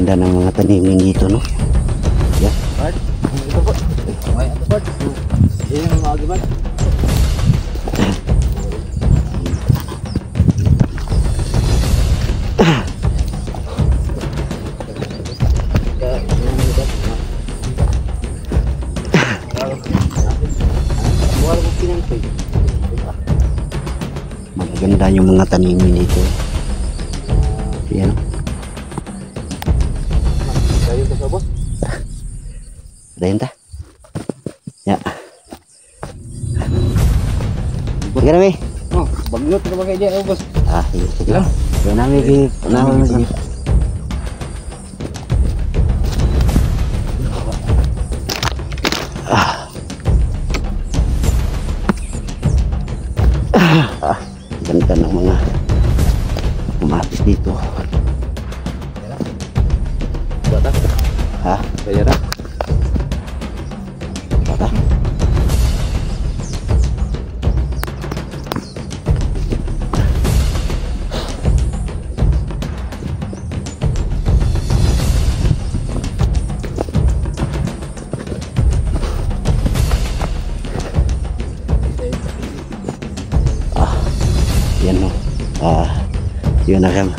Ganda ng mga tanimin dito, no? Yan. Bart, ito po. May ito Bart. Yan ang mga gibat. Maganda yung mga tanimin dito. Yan. Dayon ka sa boss. Dayon ta. Ya. Sige na, may. Oh, bagnot ka ba kayo dyan, boss? Ah, sige lang. Yan na, may. Namin. Ganda ng mga kamatis dito. Bata? Ha? Kaya na? Bata? Yan, no. Yun na kam.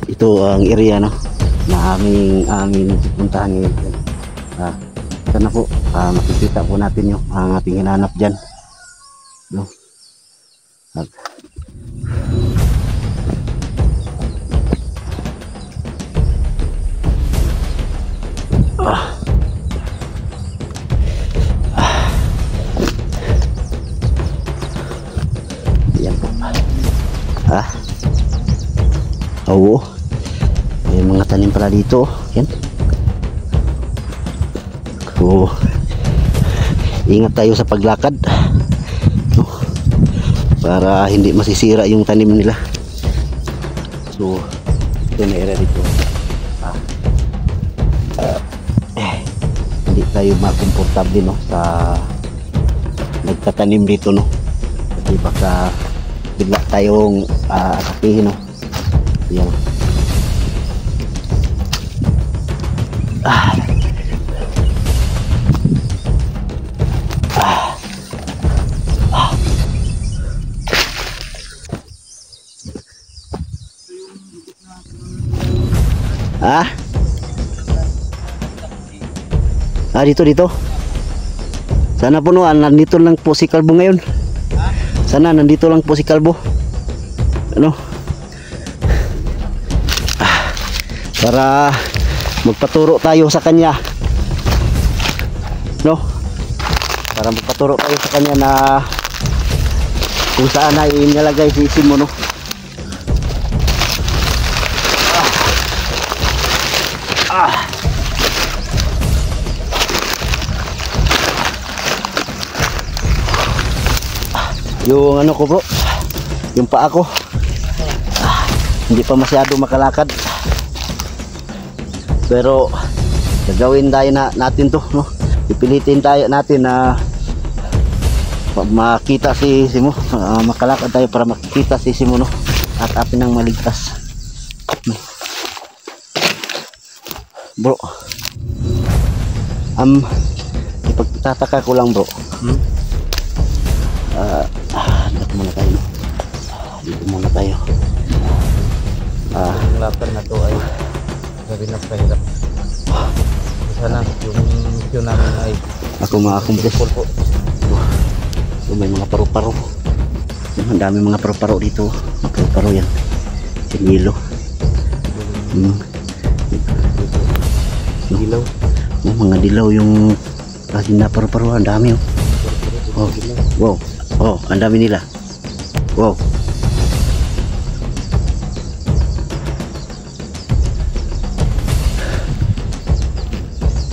Ito ang area, no, na amin pupuntahan ngayon. Sana po makikita po natin yung ang ating hinanap dyan, no. Yan po. Oo. May mga tanim pala dito. Yan. Oo. Ingat tayo sa paglakad, no, para hindi masisira yung tanim nila. So, ito na area dito. Hindi tayo makomportable, no, sa nagtatanim dito, no. Kasi baka bigla tayong atakihin, no. Yan. Dito. Sana po, no, nandito lang po si Kalbo ngayon. Sana nandito lang po si Kalbo. Ano? Para magpaturo tayo sa kanya, no? Para magpaturo tayo sa kanya na kung saan ay nilagay si isim mo, no? Yung ano ko, bro, yung paa ko, hindi pa masyado makalakad. Pero gagawin tayo natin to, no? Pipilitin tayo natin na makita si Simo, makalakad tayo para makikita si Simo, no? At atin ang maligtas. Bro, ipagtataka ko lang, bro. Dito muna tayo, no? Dito muna tayo. Yung lakad na to ay gabi na pahirap. Sana yung video namin ay ako ma-accomplish po. So, may mga paru-paro. Ang dami mga paru-paro dito. Mga paru-paro yan. Sinilo. dilaw. Mga dilaw yung kasi na paru-paro. Ang dami, oh. Wow. Oh, ang dami nila. Wow.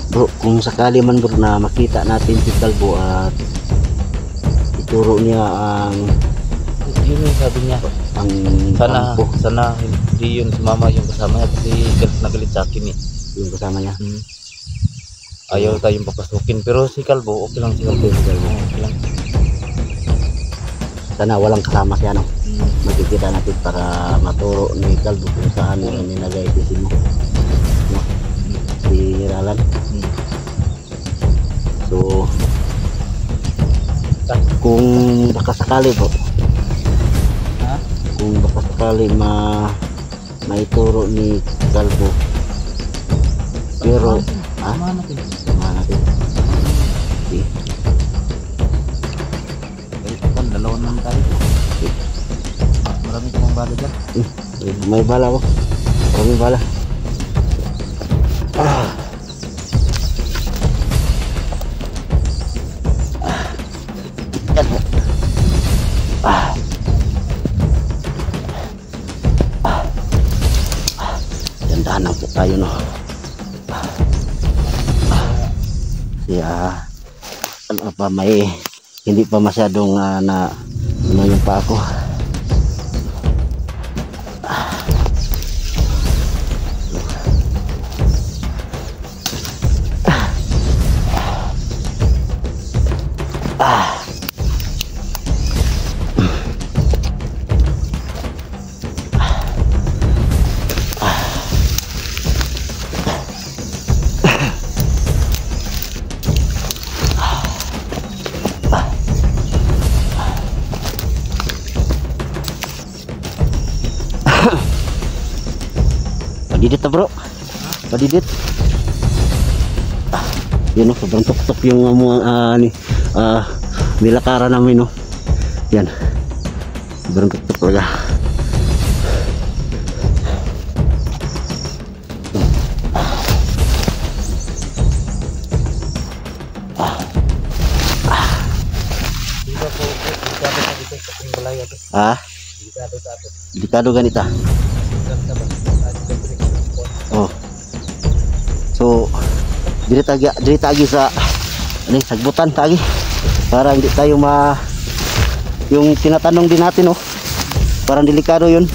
Bro, kung sakali man, bro, na makita natin si Kalbo at ituro niya ang yun yung sabi niya, ang sana sana hindi yun sumama yung kasama niya kasi galit na galit sa akin eh. Yung kasama niya. Ayaw tayong papasukin, pero si Kalbo okay lang, si Kalbo okay lang. Sana walang kasama siya, no? Makikita natin para maturo ni Kalbo kung saan nilagay si Simo, no? si Ralan. So kung baka sakali po, Ha? kung baka sakali maituro ni Kalbo, pero Samahan natin. samahan natin. Okay. Kahit kan, dalawan naman tayo. Marami pang bala dyan. May bala ko, maraming bala. Yan po. Dandahan lang po tayo, no. Kaya ano pa, may hindi pa masyadong na ano yung pa ako. Padidit na bro, padidit. Yun o, sobrang tuktok yung nilakara namin, no. Yan, sobrang tuktok talaga. Dito po, delikado sa dito sa ating balay ato. Delikado sa ato. Delikado ganita. Ganda ba? Oh. So, diri tagi sa sagbutan tagi para hindi tayo yung tinatanong din natin, oh. Parang delikado 'yun.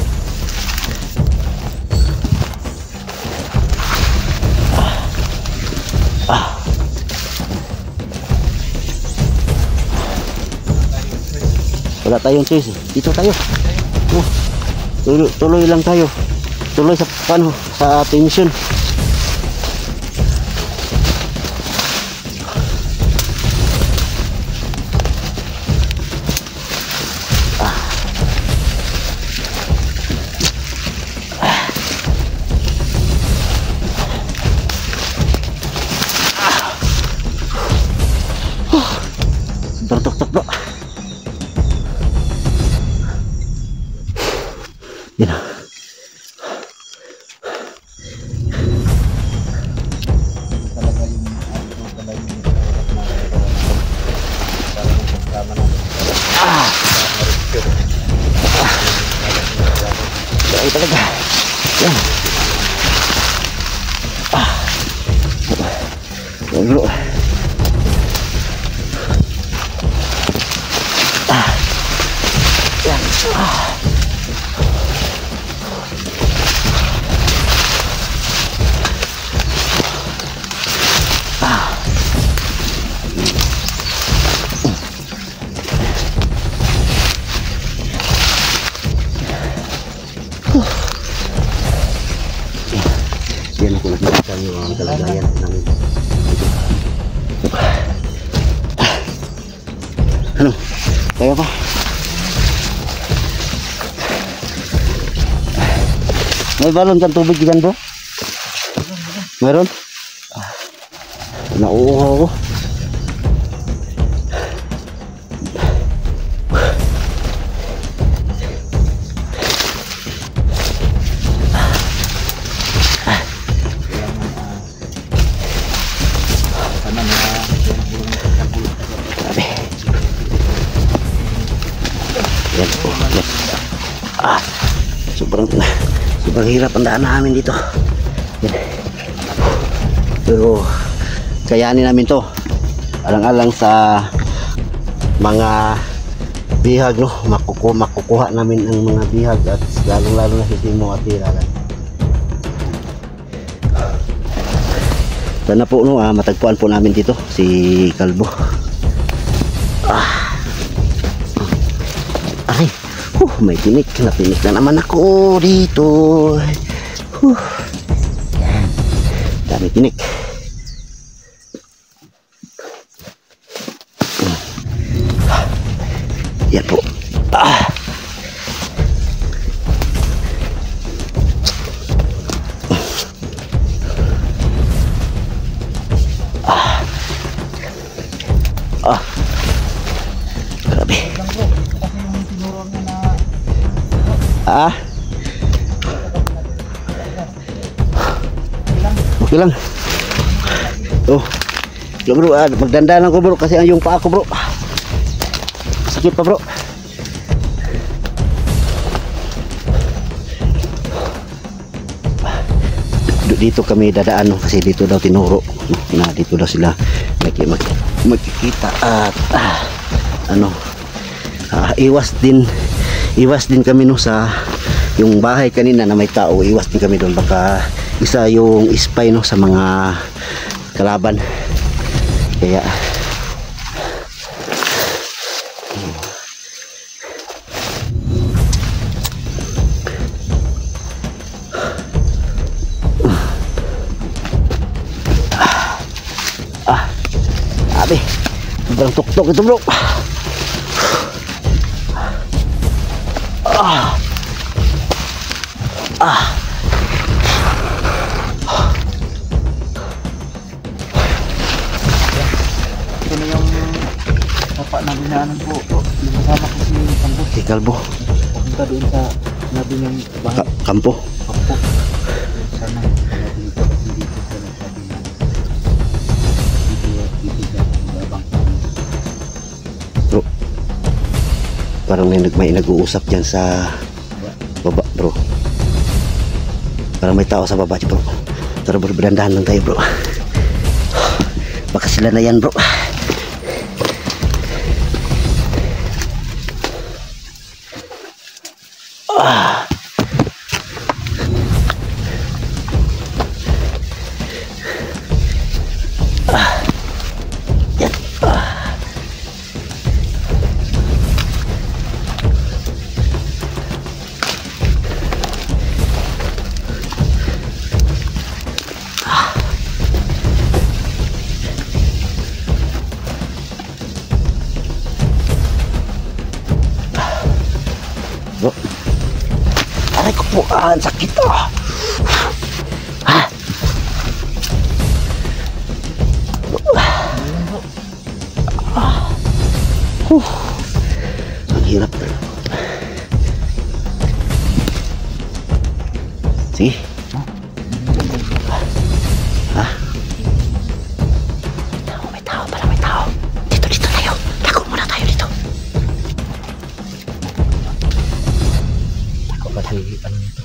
Wala tayong choice. Dito tayo. Oh. Tuloy lang tayo. Tuloy sa sa ating mission. Bertok-tok bro. Yan. Talaga yung talaga yung para kasama natin. Ay talaga. Yan. Yan bro. Yan. Yan ako nakikita niyo ang kalagayan namin. Ano? Kaya pa? May balon kang tubig dyan bro? Meron? Nauuhaw ako. Yan po. Sobrang hirap ang daan namin dito. Yan. Pero kayanin namin to. Alang-alang sa mga bihag, no. Makukuha namin ang mga bihag at lalong-lalo na si Timo at Tiralan. Sana po, no, matagpuan po namin dito si Kalbo. Ay, may tinik na naman ako dito. Yan. Dami tinik. Yan po. Grabe. Okay lang. Oh. Bro, magdandanan ko bro kasi ang yung paa ko bro. Sakit pa bro. Dito kami dadaan no? Kasi dito daw tinuro na dito daw sila magkikita at iwas din kami no sa yung bahay kanina na may tao, iwas din kami doon baka isa yung spy no sa mga kalaban kaya sabi sobrang tuktok ito bro. Ito na yung sapa na binaanan po. Yung kasama ko si Kampo. Si Kalbo. Papunta doon sa nabi ng bahay. Kampo. Kampo. Sana dito kasi dito sa nasabi na dito sa babang. Bro, parang may nag-uusap dyan sa baba bro. Parang may tao sa baba bro. Tara bro, berandahan lang tayo bro. Baka sila na yan bro. Yan. Bro, aray ko po, ang sakit ang hirap. Sige. May tao pala, may tao. Dito tayo. Tago muna tayo dito. Ako kasi ano ito.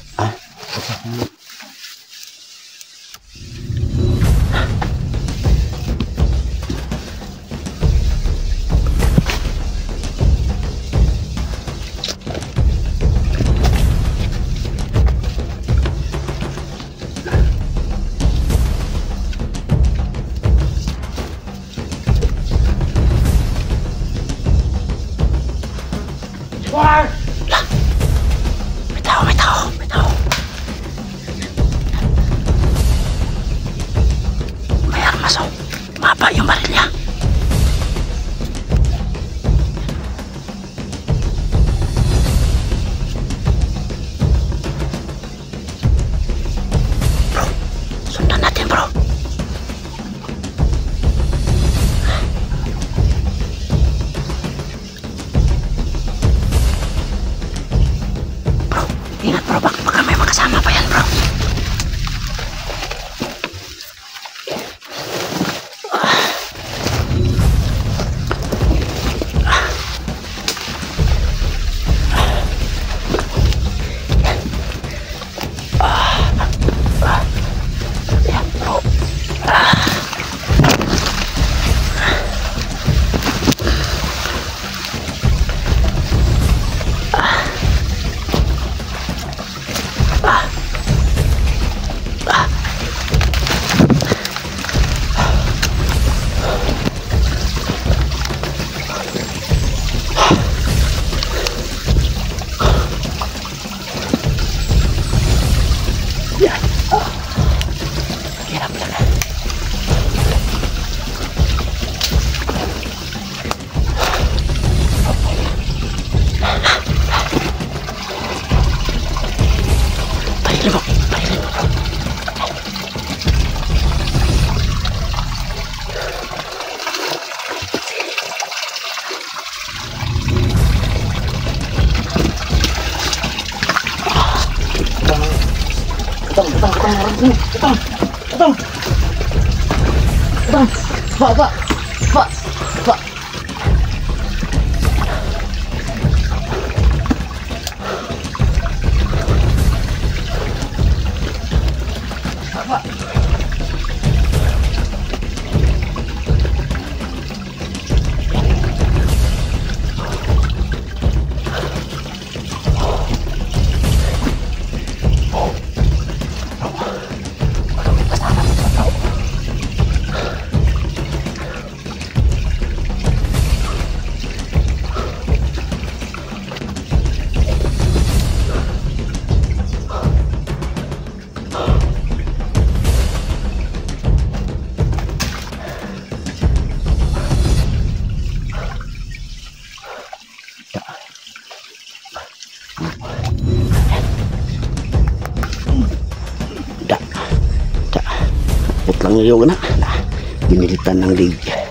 May tao. May armas oh. Mapa yung baril niya. Bro, sundan natin bro. Ingat bro, baka may makasama pa yan bro. Yan bro. Utang, utang, utang, utang, utang, utang, utang, pak, pak, pak, pak. Putlang yung na. Binilitan ng lig.